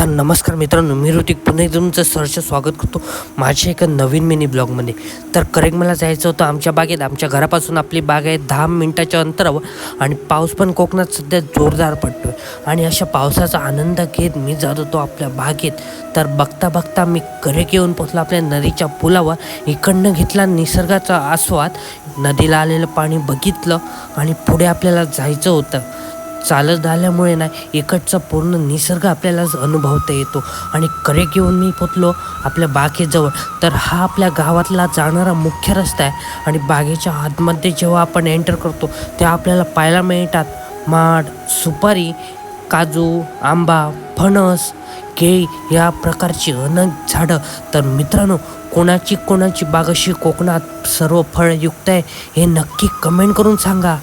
तर नमस्कार मित्रांनो, मी ऋतिक पुन्हा एकदा तुमचं सहर्ष स्वागत करतो माझ्या एका नवीन मिनी ब्लॉगमध्ये. तर करेक्ट मला जायचं होतं आमच्या बागेत. आमच्या घरापासून आपली बाग आहे 10 मिनिटाच्या अंतरावर आणि पाऊस पण कोकणात सध्या जोरदार पडतो आहे. आणि अशा पावसाचा आनंद घेत मी जात होतो आपल्या बागेत. तर बघता बघता मी करेक्ट येऊन पोचलो आपल्या नदीच्या पुलावर. इकडनं घेतला निसर्गाचा आस्वाद, नदीला आलेलं पाणी बघितलं आणि पुढे आपल्याला जायचं होतं. चालत झाल्यामुळे ना इकडचा पूर्ण निसर्ग आपल्याला अनुभवता येतो. आणि करेक्ट येऊन मी पोचलो आपल्या बागेजवळ. तर हा आपल्या गावातला जाणारा मुख्य रस्ता आहे. आणि बागेच्या आतमध्ये जेव्हा आपण एंटर करतो तेव्हा आपल्याला पाहायला मिळतात माड, सुपारी, काजू, आंबा, फणस, केळी या प्रकारची अनेक झाडं. तर मित्रांनो, कोणाची बाग अशी कोकणात सर्व फळयुक्त आहे हे नक्की कमेंट करून सांगा.